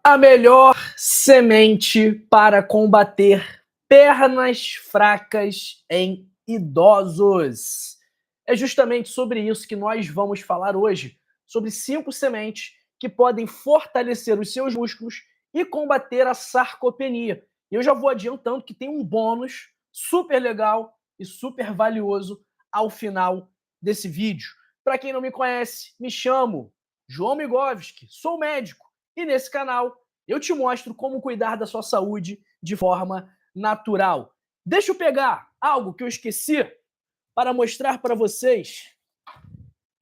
A melhor semente para combater pernas fracas em idosos. É justamente sobre isso que nós vamos falar hoje, sobre 5 sementes que podem fortalecer os seus músculos e combater a sarcopenia. E eu já vou adiantando que tem um bônus super legal e super valioso ao final desse vídeo. Para quem não me conhece, me chamo João Migovski, sou médico e nesse canal eu te mostro como cuidar da sua saúde de forma natural. Deixa eu pegar algo que eu esqueci para mostrar para vocês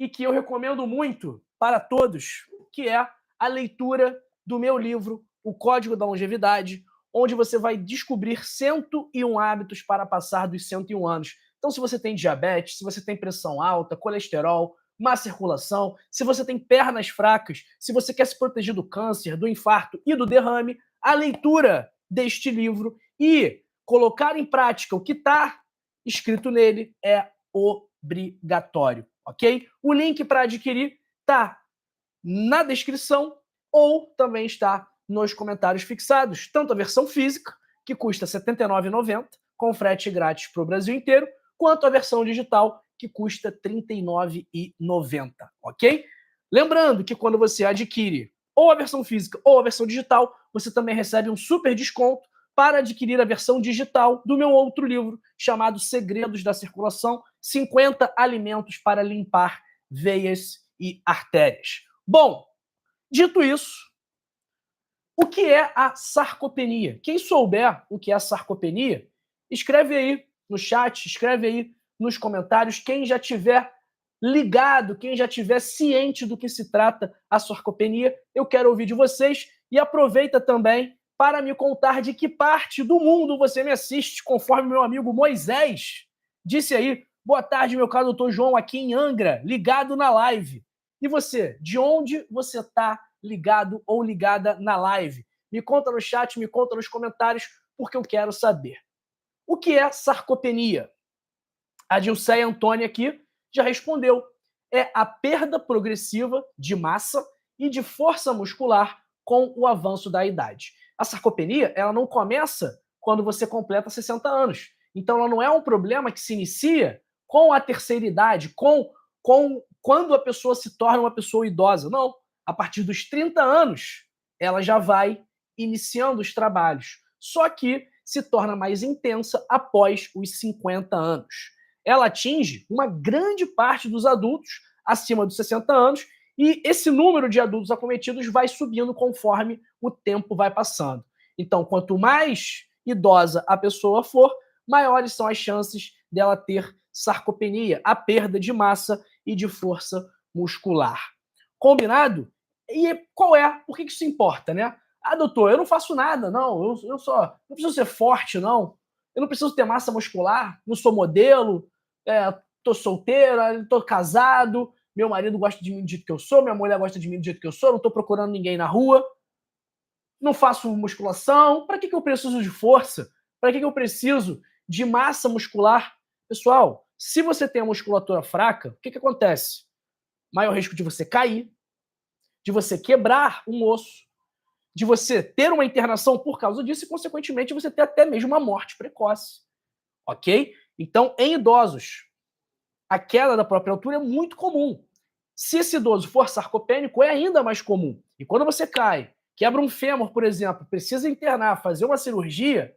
e que eu recomendo muito para todos, que é a leitura do meu livro, O Código da Longevidade, onde você vai descobrir 101 hábitos para passar dos 101 anos. Então, se você tem diabetes, se você tem pressão alta, colesterol, má circulação, se você tem pernas fracas, se você quer se proteger do câncer, do infarto e do derrame, a leitura deste livro e colocar em prática o que está escrito nele é obrigatório, ok? O link para adquirir está na descrição ou também está nos comentários fixados, tanto a versão física, que custa R$ 79,90, com frete grátis para o Brasil inteiro, quanto a versão digital, que custa R$ 39,90, ok? Lembrando que quando você adquire ou a versão física ou a versão digital, você também recebe um super desconto para adquirir a versão digital do meu outro livro, chamado Segredos da Circulação, 50 alimentos para limpar veias e artérias. Bom, dito isso, o que é a sarcopenia? Quem souber o que é a sarcopenia, escreve aí no chat, escreve aí nos comentários. Quem já tiver ligado, quem já tiver ciente do que se trata a sarcopenia, eu quero ouvir de vocês. E aproveita também para me contar de que parte do mundo você me assiste, conforme meu amigo Moisés disse aí. Boa tarde, meu caro doutor João, aqui em Angra, ligado na live. E você, de onde você está ligado ou ligada na live? Me conta no chat, me conta nos comentários, porque eu quero saber. O que é sarcopenia? A Dilceia Antônia aqui já respondeu. É a perda progressiva de massa e de força muscular com o avanço da idade. A sarcopenia, ela não começa quando você completa 60 anos. Então, ela não é um problema que se inicia com a terceira idade, com quando a pessoa se torna uma pessoa idosa. Não. A partir dos 30 anos, ela já vai iniciando os trabalhos. Só que se torna mais intensa após os 50 anos. Ela atinge uma grande parte dos adultos acima dos 60 anos e esse número de adultos acometidos vai subindo conforme o tempo vai passando. Então, quanto mais idosa a pessoa for, maiores são as chances dela ter sarcopenia, a perda de massa e de força muscular. Combinado? E qual é? Por que isso importa, né? Ah, doutor, eu não faço nada, não. Eu só não preciso ser forte, não. Eu não preciso ter massa muscular, não sou modelo, tô solteira, tô casado, meu marido gosta de mim do jeito que eu sou, minha mulher gosta de mim do jeito que eu sou, não tô procurando ninguém na rua, não faço musculação. Para que eu preciso de força? Para que eu preciso de massa muscular? Pessoal, se você tem a musculatura fraca, o que acontece? Maior risco de você cair, de você quebrar um osso, de você ter uma internação por causa disso e, consequentemente, você ter até mesmo uma morte precoce. Ok? Então, em idosos, a queda da própria altura é muito comum. Se esse idoso for sarcopênico, é ainda mais comum. E quando você cai, quebra um fêmur, por exemplo, precisa internar, fazer uma cirurgia,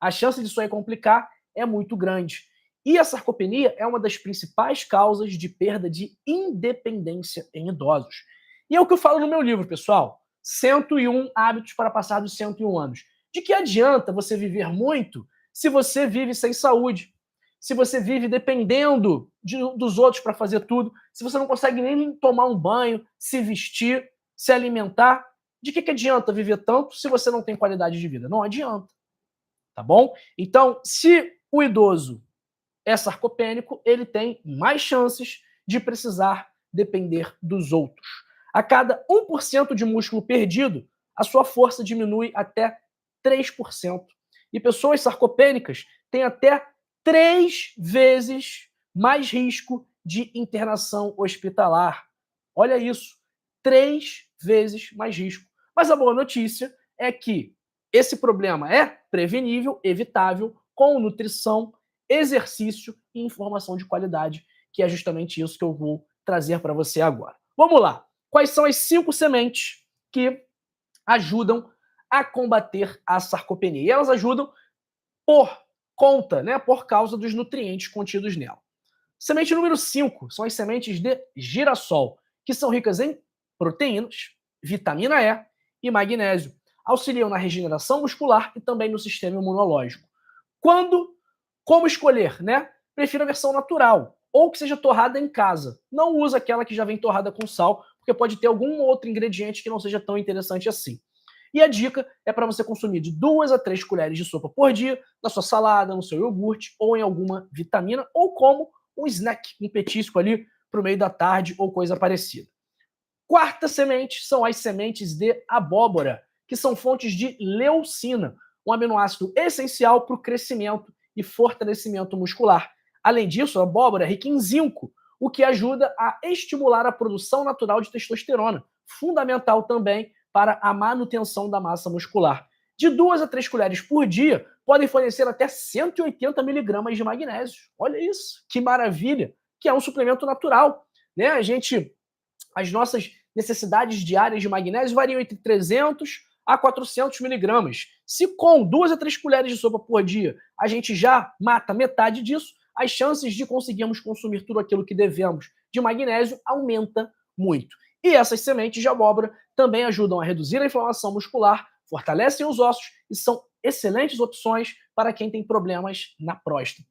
a chance disso aí complicar é muito grande. E a sarcopenia é uma das principais causas de perda de independência em idosos. E é o que eu falo no meu livro, pessoal. 101 hábitos para passar dos 101 anos. De que adianta você viver muito se você vive sem saúde? Se você vive dependendo dos outros para fazer tudo, se você não consegue nem tomar um banho, se vestir, se alimentar, de que adianta viver tanto se você não tem qualidade de vida? Não adianta, tá bom? Então, se o idoso é sarcopênico, ele tem mais chances de precisar depender dos outros. A cada 1% de músculo perdido, a sua força diminui até 3%. E pessoas sarcopênicas têm até 3 vezes mais risco de internação hospitalar. Olha isso, 3 vezes mais risco. Mas a boa notícia é que esse problema é prevenível, evitável, com nutrição, exercício e informação de qualidade, que é justamente isso que eu vou trazer para você agora. Vamos lá. Quais são as 5 sementes que ajudam a combater a sarcopenia? E elas ajudam por conta, né, por causa dos nutrientes contidos nela. Semente número 5 são as sementes de girassol, que são ricas em proteínas, vitamina E e magnésio. Auxiliam na regeneração muscular e também no sistema imunológico. Como escolher, né? Prefiro a versão natural, ou que seja torrada em casa. Não usa aquela que já vem torrada com sal, porque pode ter algum outro ingrediente que não seja tão interessante assim. E a dica é para você consumir de 2 a 3 colheres de sopa por dia, na sua salada, no seu iogurte, ou em alguma vitamina, ou como um snack, um petisco ali para o meio da tarde ou coisa parecida. Quarta semente são as sementes de abóbora, que são fontes de leucina, um aminoácido essencial para o crescimento e fortalecimento muscular. Além disso, a abóbora é rica em zinco, o que ajuda a estimular a produção natural de testosterona, fundamental também para a manutenção da massa muscular. De 2 a 3 colheres por dia, podem fornecer até 180 miligramas de magnésio. Olha isso, que maravilha, que é um suplemento natural. Né? As nossas necessidades diárias de magnésio variam entre 300 a 400 miligramas. Se com 2 a 3 colheres de sopa por dia a gente já mata metade disso, as chances de conseguirmos consumir tudo aquilo que devemos de magnésio aumenta muito. E essas sementes de abóbora também ajudam a reduzir a inflamação muscular, fortalecem os ossos e são excelentes opções para quem tem problemas na próstata.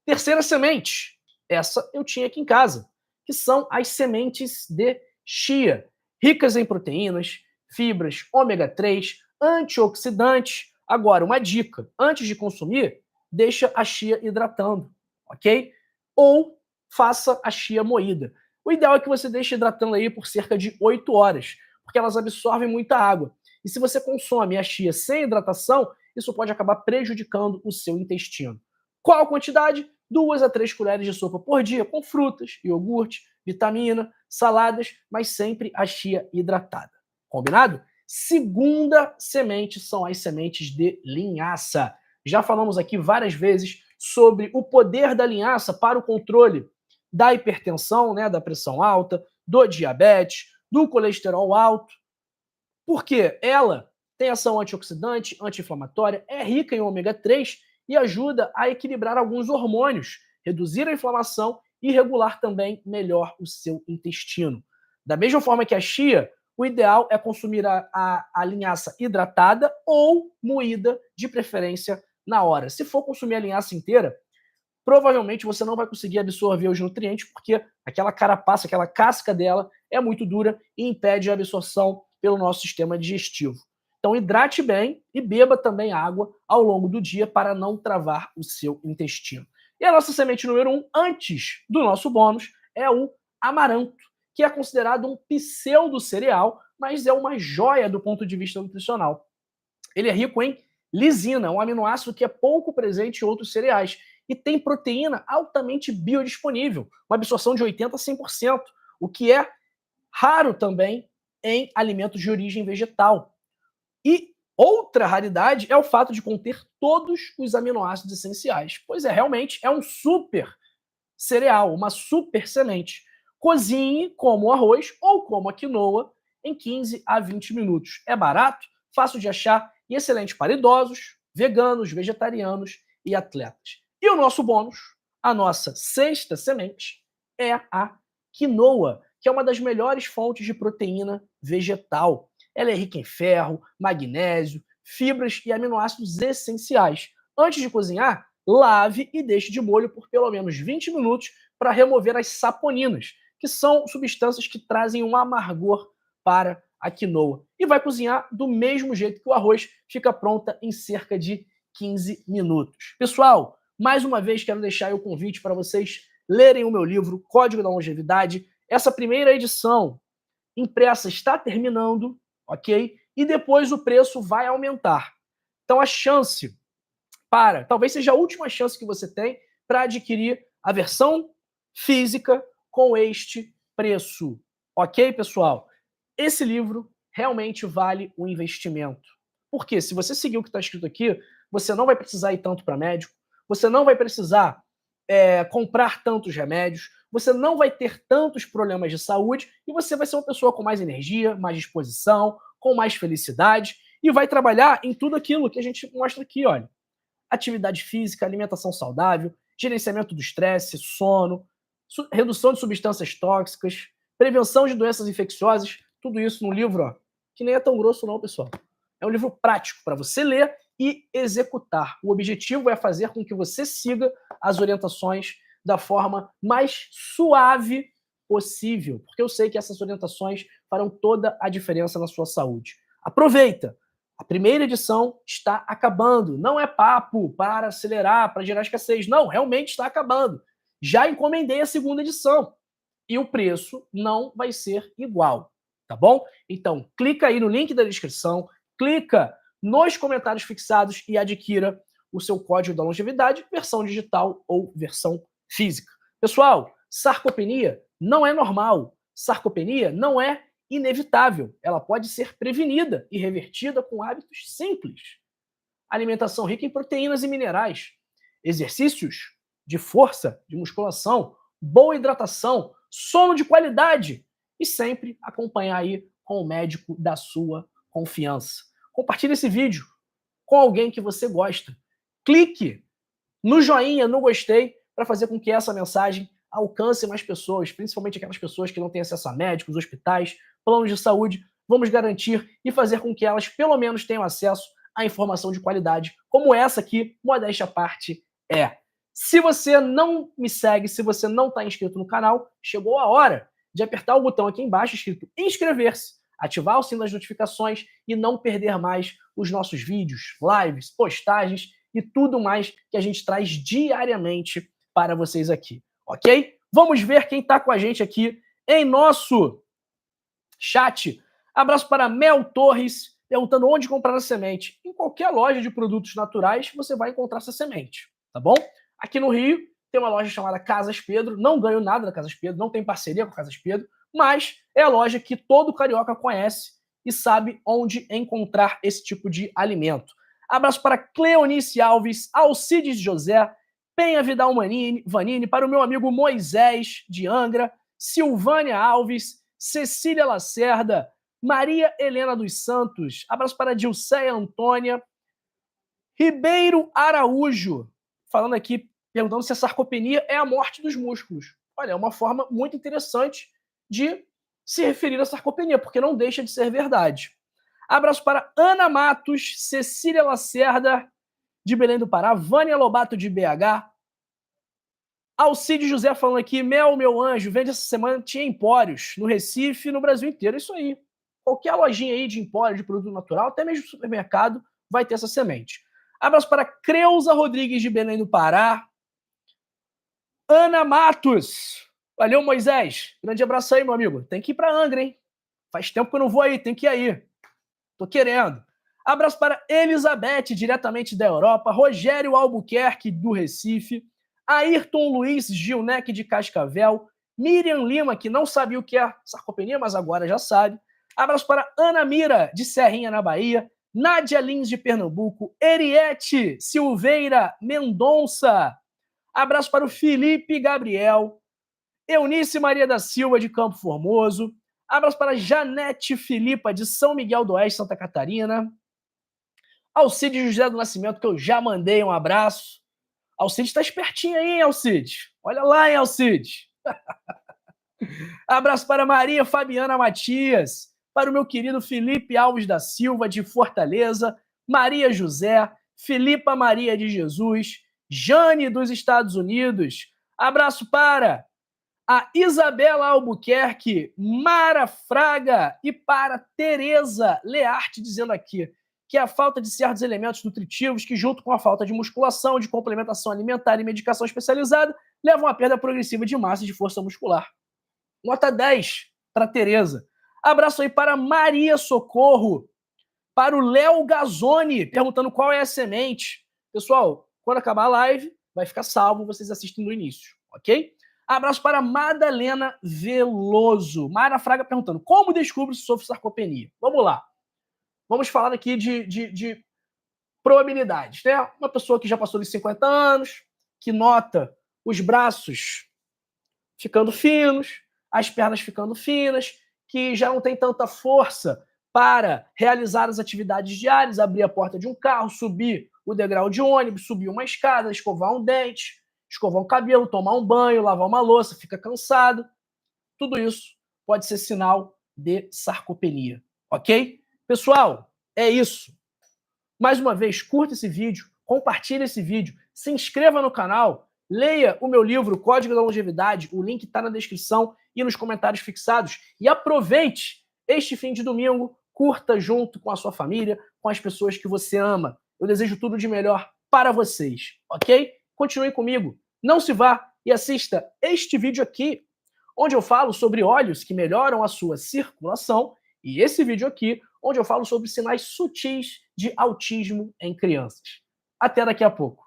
Terceira semente, essa eu tinha aqui em casa, que são as sementes de chia, ricas em proteínas, fibras, ômega 3, antioxidantes. Agora, uma dica: antes de consumir, deixa a chia hidratando, ok? Ou faça a chia moída. O ideal é que você deixe hidratando aí por cerca de 8 horas, porque elas absorvem muita água. E se você consome a chia sem hidratação, isso pode acabar prejudicando o seu intestino. Qual a quantidade? 2 a 3 colheres de sopa por dia, com frutas, iogurte, vitamina, saladas, mas sempre a chia hidratada. Combinado? Segunda semente são as sementes de linhaça. Já falamos aqui várias vezes sobre o poder da linhaça para o controle da hipertensão, né, da pressão alta, do diabetes, do colesterol alto. Porque ela tem ação antioxidante, anti-inflamatória, é rica em ômega 3 e ajuda a equilibrar alguns hormônios, reduzir a inflamação e regular também melhor o seu intestino. Da mesma forma que a chia, o ideal é consumir a linhaça hidratada ou moída, de preferência na hora. Se for consumir a linhaça inteira, provavelmente você não vai conseguir absorver os nutrientes, porque aquela carapaça, aquela casca dela é muito dura e impede a absorção pelo nosso sistema digestivo. Então hidrate bem e beba também água ao longo do dia para não travar o seu intestino. E a nossa semente número 1, antes do nosso bônus, é o amaranto, que é considerado um pseudo-cereal, mas é uma joia do ponto de vista nutricional. Ele é rico em lisina, um aminoácido que é pouco presente em outros cereais, e tem proteína altamente biodisponível, uma absorção de 80% a 100%, o que é raro também em alimentos de origem vegetal. E outra raridade é o fato de conter todos os aminoácidos essenciais. Pois é, realmente é um super cereal, uma super semente. Cozinhe como o arroz ou como a quinoa em 15 a 20 minutos. É barato, fácil de achar e excelente para idosos, veganos, vegetarianos e atletas. E o nosso bônus, a nossa sexta semente, é a quinoa, que é uma das melhores fontes de proteína vegetal. Ela é rica em ferro, magnésio, fibras e aminoácidos essenciais. Antes de cozinhar, lave e deixe de molho por pelo menos 20 minutos para remover as saponinas, que são substâncias que trazem um amargor para a quinoa. E vai cozinhar do mesmo jeito que o arroz, fica pronta em cerca de 15 minutos. Pessoal, mais uma vez quero deixar o convite para vocês lerem o meu livro Código da Longevidade. Essa primeira edição impressa está terminando, ok? E depois o preço vai aumentar. Então a chance talvez seja a última chance que você tem para adquirir a versão física com este preço. Ok, pessoal? Esse livro realmente vale o investimento. Porque se você seguir o que está escrito aqui, você não vai precisar ir tanto para médico, você não vai precisar comprar tantos remédios, você não vai ter tantos problemas de saúde e você vai ser uma pessoa com mais energia, mais disposição, com mais felicidade e vai trabalhar em tudo aquilo que a gente mostra aqui, olha. Atividade física, alimentação saudável, gerenciamento do estresse, sono, redução de substâncias tóxicas, prevenção de doenças infecciosas, tudo isso num livro, ó, que nem é tão grosso não, pessoal. É um livro prático para você ler e executar. O objetivo é fazer com que você siga as orientações da forma mais suave possível, porque eu sei que essas orientações farão toda a diferença na sua saúde. Aproveita! A primeira edição está acabando. Não é papo para acelerar, para gerar escassez. Não, realmente está acabando. Já encomendei a segunda edição. E o preço não vai ser igual, tá bom? Então, clica aí no link da descrição, clica nos comentários fixados e adquira o seu código da longevidade, versão digital ou versão física. Pessoal, sarcopenia não é normal. Sarcopenia não é inevitável. Ela pode ser prevenida e revertida com hábitos simples. Alimentação rica em proteínas e minerais, exercícios de força, de musculação, boa hidratação, sono de qualidade e sempre acompanhar aí com o médico da sua confiança. Compartilhe esse vídeo com alguém que você gosta. Clique no joinha, no gostei, para fazer com que essa mensagem alcance mais pessoas, principalmente aquelas pessoas que não têm acesso a médicos, hospitais, planos de saúde. Vamos garantir e fazer com que elas, pelo menos, tenham acesso à informação de qualidade, como essa aqui, modéstia à parte, é. Se você não me segue, se você não está inscrito no canal, chegou a hora de apertar o botão aqui embaixo escrito inscrever-se, ativar o sino das notificações e não perder mais os nossos vídeos, lives, postagens e tudo mais que a gente traz diariamente para vocês aqui, ok? Vamos ver quem está com a gente aqui em nosso chat. Abraço para Mel Torres, perguntando onde comprar a semente. Em qualquer loja de produtos naturais, você vai encontrar essa semente, tá bom? Aqui no Rio, tem uma loja chamada Casas Pedro, não ganho nada da Casas Pedro, não tem parceria com a Casas Pedro, mas é a loja que todo carioca conhece e sabe onde encontrar esse tipo de alimento. Abraço para Cleonice Alves, Alcides José, Penha Vidal Vanini, para o meu amigo Moisés de Angra, Silvânia Alves, Cecília Lacerda, Maria Helena dos Santos, abraço para Dilceia Antônia, Ribeiro Araújo, falando aqui, perguntando se a sarcopenia é a morte dos músculos. Olha, é uma forma muito interessante de se referir à sarcopenia, porque não deixa de ser verdade. Abraço para Ana Matos, Cecília Lacerda, de Belém do Pará, Vânia Lobato, de BH, Alcide José falando aqui, Mel, meu anjo, vende essa semana, tinha empórios no Recife e no Brasil inteiro, isso aí. Qualquer lojinha aí de empório, de produto natural, até mesmo supermercado, vai ter essa semente. Abraço para Creuza Rodrigues, de Belém do Pará, Ana Matos, valeu, Moisés, grande abraço aí, meu amigo, tem que ir para Angra, hein? Faz tempo que eu não vou aí, tem que ir aí. Tô querendo. Abraço para Elizabeth, diretamente da Europa, Rogério Albuquerque, do Recife, Ayrton Luiz Gilnec, de Cascavel, Miriam Lima, que não sabia o que é sarcopenia, mas agora já sabe. Abraço para Ana Mira, de Serrinha, na Bahia, Nádia Lins, de Pernambuco, Eriette Silveira Mendonça. Abraço para o Felipe Gabriel, Eunice Maria da Silva, de Campo Formoso. Abraço para Janete Filipa, de São Miguel do Oeste, Santa Catarina. Alcide José do Nascimento, que eu já mandei um abraço. Alcide está espertinho aí, hein, Alcide? Olha lá, hein, Alcide? Abraço para Maria Fabiana Matias, para o meu querido Felipe Alves da Silva, de Fortaleza, Maria José, Filipa Maria de Jesus, Jane dos Estados Unidos. Abraço para a Isabela Albuquerque, Mara Fraga e para Tereza Learte, dizendo aqui que a falta de certos elementos nutritivos que, junto com a falta de musculação, de complementação alimentar e medicação especializada, levam à perda progressiva de massa e de força muscular. Nota 10 para Tereza. Abraço aí para Maria Socorro, para o Léo Gazzoni, perguntando qual é a semente. Pessoal, quando acabar a live, vai ficar salvo, vocês assistem no início, ok? Abraço para Madalena Veloso. Mara Fraga perguntando, como descubro se sofro sarcopenia? Vamos lá. Vamos falar aqui de probabilidades, né? Uma pessoa que já passou dos 50 anos, que nota os braços ficando finos, as pernas ficando finas, que já não tem tanta força para realizar as atividades diárias, abrir a porta de um carro, subir o degrau de ônibus, subir uma escada, escovar um dente, escovar um cabelo, tomar um banho, lavar uma louça, fica cansado. Tudo isso pode ser sinal de sarcopenia, ok? Pessoal, é isso. Mais uma vez, curta esse vídeo, compartilhe esse vídeo, se inscreva no canal, leia o meu livro Código da Longevidade, o link está na descrição e nos comentários fixados. E aproveite este fim de domingo, curta junto com a sua família, com as pessoas que você ama. Eu desejo tudo de melhor para vocês, ok? Continue comigo, não se vá e assista este vídeo aqui, onde eu falo sobre óleos que melhoram a sua circulação, e esse vídeo aqui, onde eu falo sobre sinais sutis de autismo em crianças. Até daqui a pouco.